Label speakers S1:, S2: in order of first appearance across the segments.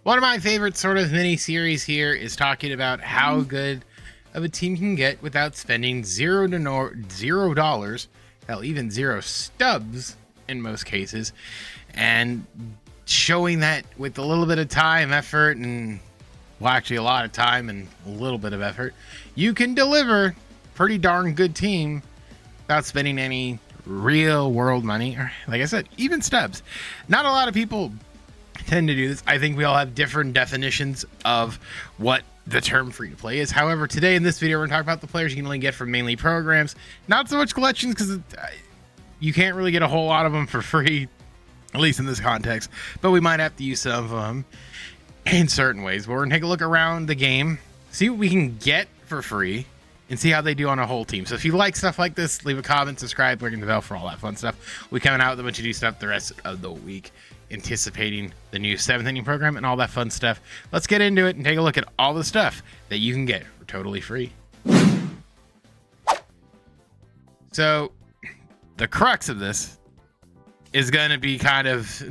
S1: One of my favorite sort of mini series here is talking about how good of a team can get without spending $0, hell, even zero stubs in most cases, and showing that with a little bit of time, effort, and well, actually a lot of time and a little bit of effort, you can deliver pretty darn good team without spending any real world money, or like I said, even stubs. Not a lot of people tend to do this. I think we all have different definitions of what the term free to play is. However, today in this video, we're going to talk about the players you can only get from mainly programs, not so much collections, because you can't really get a whole lot of them for free, at least in this context, but we might have to use some of them in certain ways. But we're going to take a look around the game, see what we can get for free, and see how they do on a whole team. So if you like stuff like this, leave a comment, subscribe, ring the bell for all that fun stuff. We're coming out with a bunch of new stuff the rest of the week, anticipating the new 7th inning program and all that fun stuff. Let's get into it and take a look at all the stuff that you can get for totally free. So the crux of this is going to be kind of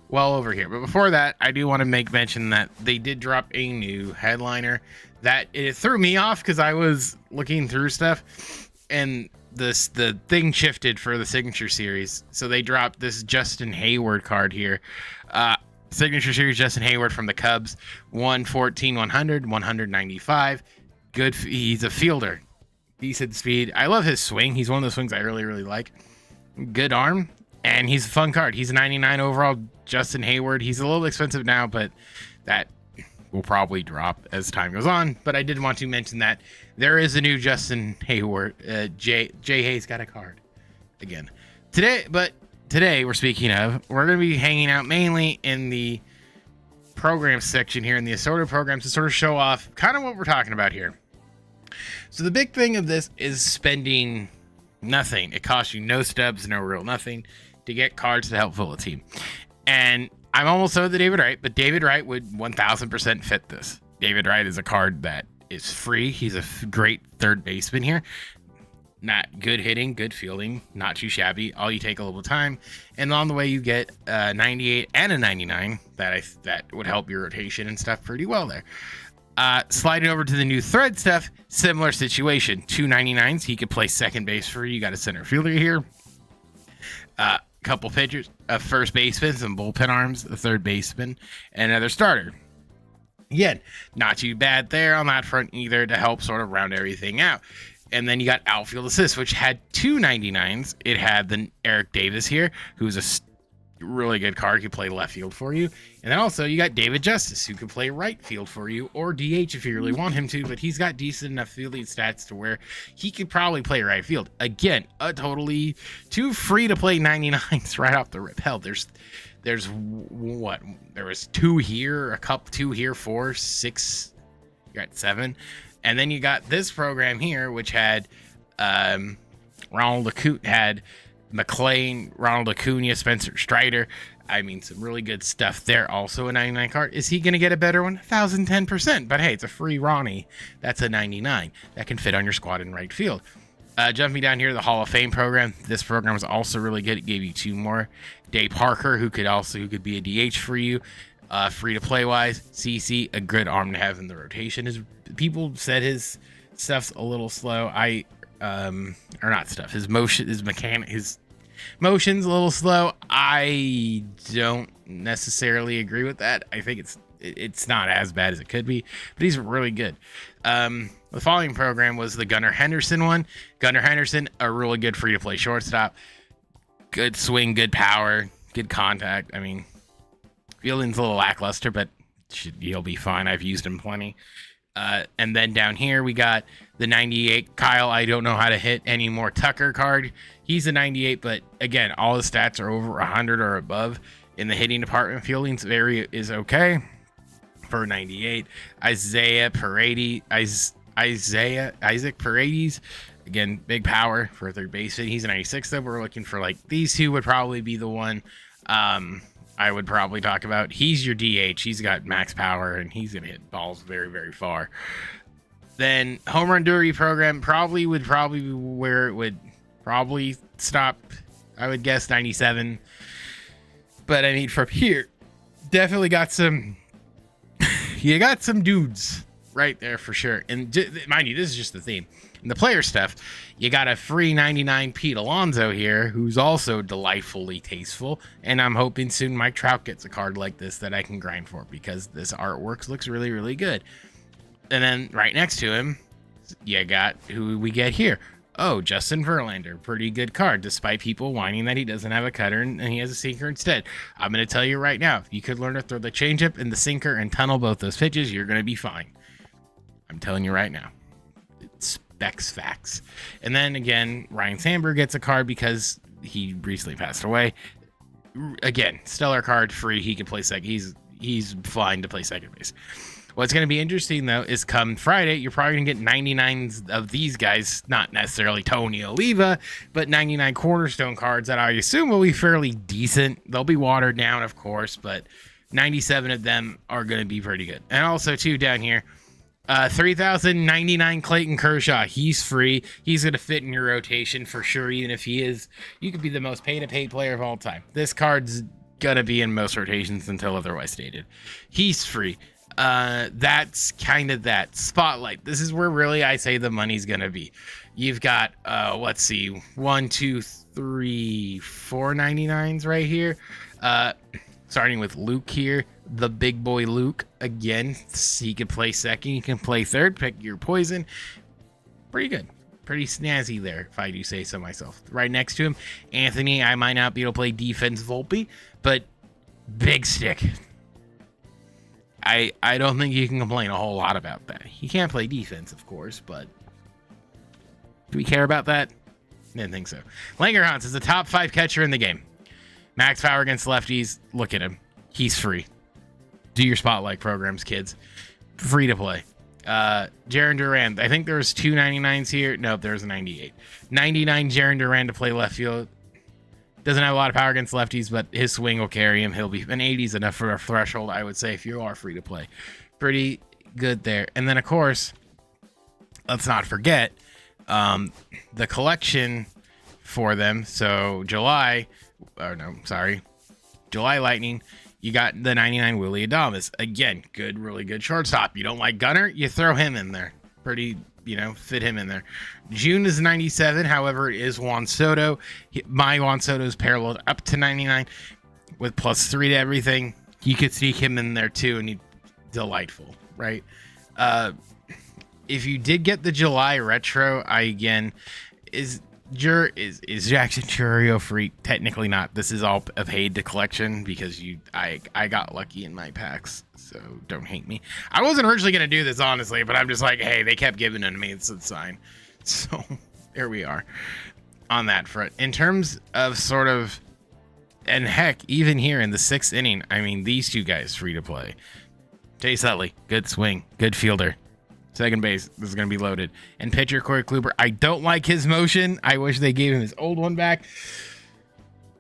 S1: well over here. But before that, I do want to make mention that they did drop a new headliner that it threw me off because I was looking through stuff and the thing shifted for the signature series. So they dropped this Justin Hayward card here. Signature series Justin Hayward from the Cubs, 114, 100, 195. Good. He's a fielder. Decent speed. I love his swing. He's one of those swings I really, really like. Good arm. And he's a fun card. He's a 99 overall Justin Hayward. He's a little expensive now, but that will probably drop as time goes on. But I did want to mention that there is a new Justin Hayward. Jay Hayes got a card again today. But today we're speaking of, we're going to be hanging out mainly in the program section here in the assorted programs to sort of show off kind of what we're talking about here. So the big thing of this is spending nothing. It costs you no stubs, no real nothing to get cards to help fill a team. And I'm almost done with the David Wright, but David Wright would 1000% fit this. David Wright is a card that is free. He's a great third baseman here. Not good hitting, good fielding, not too shabby. All you take a little time, and on the way you get a 98 and a 99 that would help your rotation and stuff pretty well there. Sliding over to the new thread stuff, similar situation. 2 99s. He could play second base for you. You got a center fielder here. Couple pitchers, a first baseman, some bullpen arms, a third baseman, and another starter. Again, not too bad there on that front either to help sort of round everything out. And then you got outfield assist, which had 2 99s. It had the Eric Davis here, who's a really good card, could play left field for you. And then also you got David Justice, who could play right field for you, or DH if you really want him to, but he's got decent enough fielding stats to where he could probably play right field. Again, a totally two free to play 99s right off the rip. Hell, there's what? There was 2 here, a couple, 2 here, 4, 6, you got 7. And then you got this program here, which had Ronald Acuna, had McLean, Ronald Acuna, Spencer Strider. I mean, some really good stuff there. Also a 99 card. Is he going to get a better one? 1,010%. But hey, it's a free Ronnie. That's a 99 that can fit on your squad in right field. Jumping down here to the Hall of Fame program. This program was also really good. It gave you 2 more. Dave Parker, who could be a DH for you. Free to play wise. CC, a good arm to have in the rotation. People said his stuff's a little slow. Or not stuff. His motion's a little slow. I don't necessarily agree with that. I think it's not as bad as it could be, but he's really good. The following program was the Gunnar Henderson one. Gunnar Henderson, a really good free to play shortstop. Good swing, good power, good contact. I mean, fielding's a little lackluster, but he'll be fine. I've used him plenty. And then down here we got the 98 Kyle. I don't know how to hit anymore. Tucker card. He's a 98, but again, all his stats are over 100 or above in the hitting department. Fielding's is okay for 98. Isaac Paredes. Again, big power for a third baseman. He's a 96 though. We're looking for like these 2 would probably be the one. I would probably talk about. He's your DH. He's got max power and he's going to hit balls very, very far. Then home run derby program would probably be where it would probably stop. I would guess 97. But I mean, from here, definitely got some you got some dudes right there for sure. And mind you, this is just the theme. In the player stuff, you got a free 99 Pete Alonso here, who's also delightfully tasteful. And I'm hoping soon Mike Trout gets a card like this that I can grind for, because this artwork looks really, really good. And then right next to him, you got who we get here. Oh, Justin Verlander, pretty good card, despite people whining that he doesn't have a cutter and he has a sinker instead. I'm going to tell you right now, if you could learn to throw the changeup and the sinker and tunnel both those pitches, you're going to be fine. I'm telling you right now. It's Specs facts. And then again, Ryan Sandberg gets a card because he recently passed away. Again, stellar card, free. He can play second. He's fine to play second base. What's going to be interesting, though, is come Friday, you're probably going to get 99s of these guys, not necessarily Tony Oliva, but 99 cornerstone cards that I assume will be fairly decent. They'll be watered down, of course, but 97 of them are going to be pretty good. And also, too, down here, 3,099 Clayton Kershaw. He's free. He's going to fit in your rotation for sure, even if he is. You could be the most pay-to-pay player of all time. This card's going to be in most rotations until otherwise stated. He's free. That's kind of that. Spotlight. This is where really I say the money's going to be. You've got, let's see, 1, 2, 3, 4 99s right here. Starting with Luke here. The big boy Luke again. He can play second, he can play third, pick your poison. Pretty good, pretty snazzy there, if I do say so myself. Right next to him, Anthony. I might not be able to play defense Volpe, but big stick. I don't think you can complain a whole lot about that. He can't play defense, of course, but do we care about that? Didn't think so. Langerhans is the top 5 catcher in the game. Max power against lefties. Look at him. He's free. Do your spotlight programs, kids. Free to play. Jarren Duran. I think there's 2 99s here. No, there's a 98. 99 Jarren Duran to play left field. Doesn't have a lot of power against lefties, but his swing will carry him. He'll be an 80's enough for a threshold, I would say, if you are free to play. Pretty good there. And then, of course, let's not forget the collection for them. So July Lightning. You got the 99 Willy Adames. Again, good, really good shortstop. You don't like Gunnar, you throw him in there. Pretty, fit him in there. June is 97. However, it is Juan Soto. My Juan Soto is paralleled up to 99 with +3 to everything. You could sneak him in there too, and he's delightful, right? If you did get the July retro, is Jackson Chourio free? Technically not. This is all a paid to collection because I got lucky in my packs, so don't hate me. I wasn't originally going to do this, honestly, but I'm just like, hey, they kept giving it to me. It's a sign. So there we are on that front. In terms of sort of, and heck, even here in the 6th inning, I mean, these two guys free to play. Chase Utley, good swing, good fielder. Second base, this is going to be loaded. And pitcher Corey Kluber, I don't like his motion. I wish they gave him his old one back.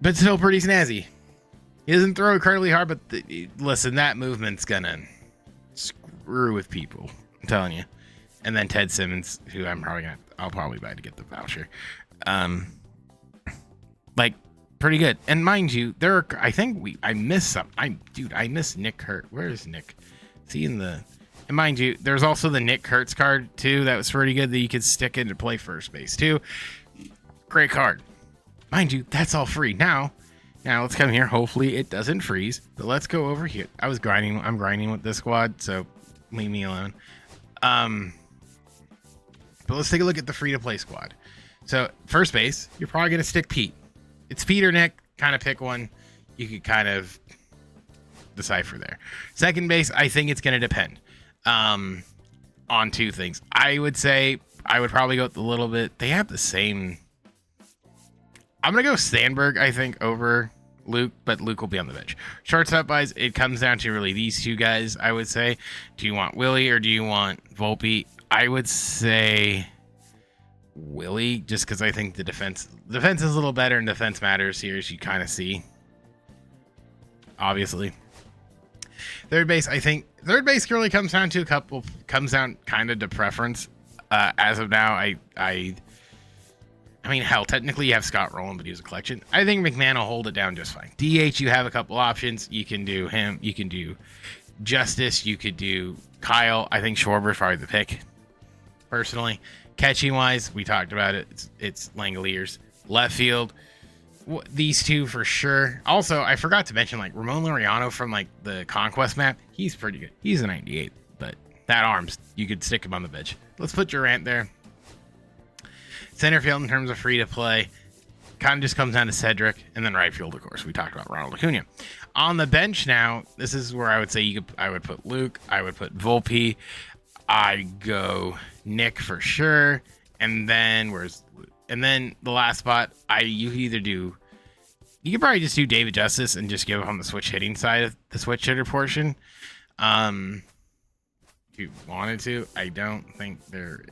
S1: But still pretty snazzy. He doesn't throw incredibly hard, but listen, that movement's going to screw with people. I'm telling you. And then Ted Simmons, who I'll probably buy to get the voucher. Pretty good. And mind you, I missed some. I missed Nick Hurt. Where is Nick? Is he in the... And mind you, there's also the Nick Kurtz card, too. That was pretty good that you could stick in to play first base, too. Great card. Mind you, that's all free. Now let's come here. Hopefully it doesn't freeze. But let's go over here. I'm grinding with this squad, so leave me alone. But let's take a look at the free-to-play squad. So, first base, you're probably going to stick Pete. It's Pete or Nick. Kind of pick one. You could kind of decipher there. Second base, I think it's going to depend. On 2 things. I would say I would probably go with a little bit. They have the same. I'm going to go Sandberg, I think, over Luke, but Luke will be on the bench. Shortstop wise, it comes down to really these 2 guys, I would say. Do you want Willie or do you want Volpe? I would say Willie, just because I think the defense is a little better and defense matters here, as you kind of see. Obviously. Third base, I think third base really comes down kind of to preference. As of now, I mean, hell, technically you have Scott Rowland, but he was a collection. I think McMahon will hold it down just fine. DH, you have a couple options. You can do him. You can do Justice, you could do Kyle. I think Schwarber's probably the pick, personally. Catching wise, we talked about it. It's Langoliers. Left field, these two for sure. Also, I forgot to mention, like, Ramon Laureano from, like, the Conquest map. He's pretty good. He's a 98, but that arms, you could stick him on the bench. Let's put Durant there. Center field, in terms of free to play, kind of just comes down to Cedric, and then right field, of course, we talked about Ronald Acuna. On the bench now, this is where I would say I would put Luke, I would put Volpe, I go Nick for sure, and then the last spot, you could probably just do David Justice and just give him the switch hitting side of the switch hitter portion. If you wanted to, I don't think there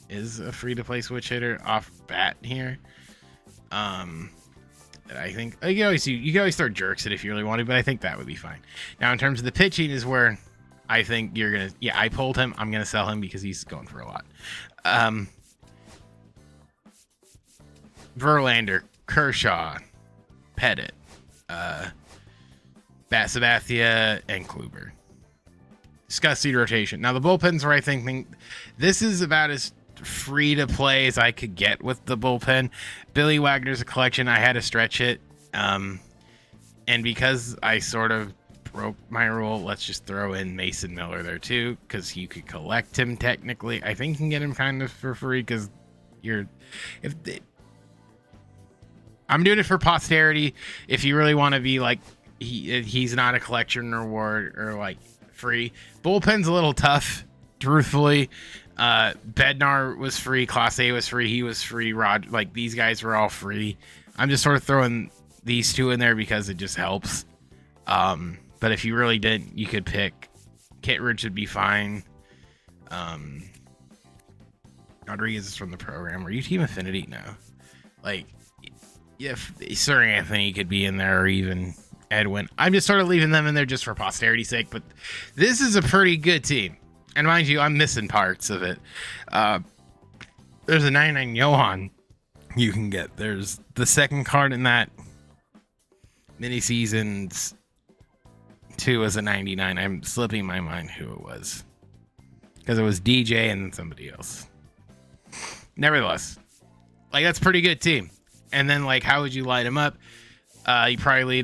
S1: is a free to play switch hitter off bat here. I think you can always throw Jerks it if you really wanted, but I think that would be fine. Now, in terms of the pitching is where I think you're gonna. Yeah, I pulled him. I'm gonna sell him because he's going for a lot. Verlander, Kershaw, Pettit, Sabathia, and Kluber. Disgusting rotation. Now the bullpen's where I think this is about as free to play as I could get with the bullpen. Billy Wagner's a collection. I had to stretch it, and because I sort of broke my rule, let's just throw in Mason Miller there too, because you could collect him technically. I think you can get him kind of for free because I'm doing it for posterity. If you really want to be like, he's not a collection reward or like free. Bullpen's a little tough, truthfully. Bednar was free, Class A was free, he was free, Rod, like these guys were all free. I'm just sort of throwing these two in there because it just helps. But if you really didn't, you could pick Kittredge would be fine. Rodriguez is from the program. Are you Team Affinity? No. Like, if Sir Anthony could be in there, or even Edwin. I'm just sort of leaving them in there just for posterity's sake, but this is a pretty good team. And mind you, I'm missing parts of it. There's a 99 Johan you can get. There's the second card in that mini seasons 2 as a 99. I'm slipping my mind who it was, because it was DJ and then somebody else. Nevertheless, like, that's a pretty good team. And then, like, how would you light them up? You probably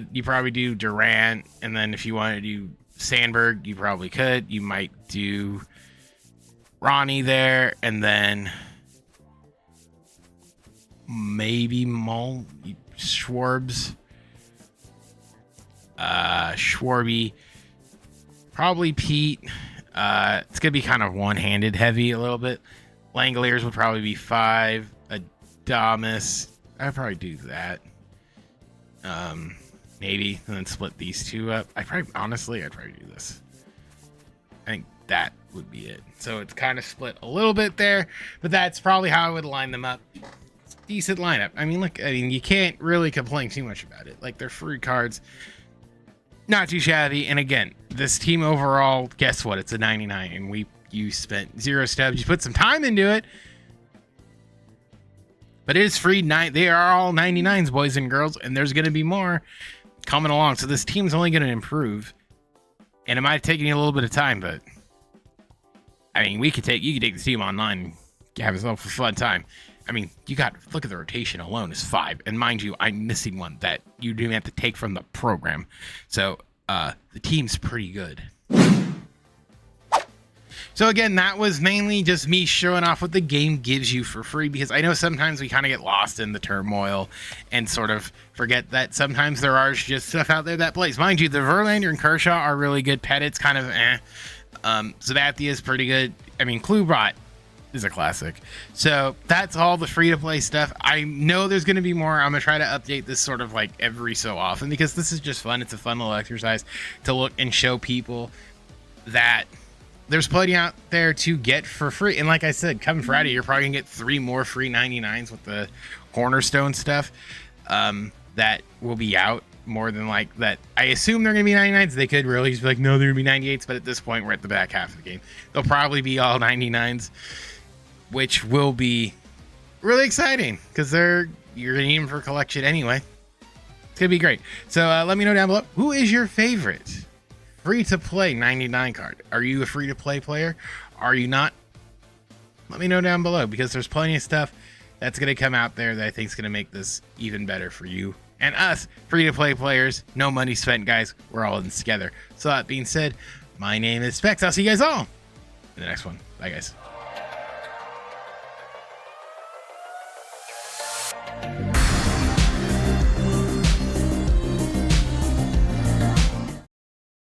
S1: do Durant, and then if you want to do Sandberg, you probably could. You might do Ronnie there, and then maybe Schwarbs, Schwarby, probably Pete. It's gonna be kind of one-handed heavy a little bit. Langoliers would probably be 5. Adames, I'd probably do that. Maybe, and then split these two up. I'd probably do this. I think that would be it. So it's kind of split a little bit there, but that's probably how I would line them up. It's a decent lineup. I mean, look, you can't really complain too much about it. Like, they're free cards. Not too shabby. And again, this team overall, guess what? It's a 99, and you spent 0 stubs. You put some time into it. But it is free. They are all 99s, boys and girls, and there's going to be more coming along. So this team's only going to improve, and it might have taken you a little bit of time, but I mean, you could take the team online and have yourself a fun time. I mean, look at the rotation alone is 5, and mind you, I'm missing one that you do have to take from the program. So the team's pretty good. So again, that was mainly just me showing off what the game gives you for free, because I know sometimes we kind of get lost in the turmoil and sort of forget that sometimes there are just stuff out there that plays. Mind you, the Verlander and Kershaw are really good. Pettit's kind of Sabathia is pretty good. I mean, Kluber is a classic. So that's all the free-to-play stuff. I know there's going to be more. I'm going to try to update this sort of like every so often, because this is just fun. It's a fun little exercise to look and show people that there's plenty out there to get for free. And like I said, come Friday, you're probably gonna get 3 more free 99s with the cornerstone stuff that will be out more than like that. I assume they're gonna be 99s. They could really just be like, no, they're gonna be 98s, but at this point we're at the back half of the game. They'll probably be all 99s, which will be really exciting because you're gonna need them for collection anyway. It's gonna be great. So let me know down below, who is your favorite free to play 99 card. Are you a free to play player? Are you not? Let me know down below, because there's plenty of stuff that's going to come out there that I think is going to make this even better for you and us free to play players. No money spent, guys. We're all in this together. So that being said, my name is Specs. I'll see you guys all in the next one. Bye, guys.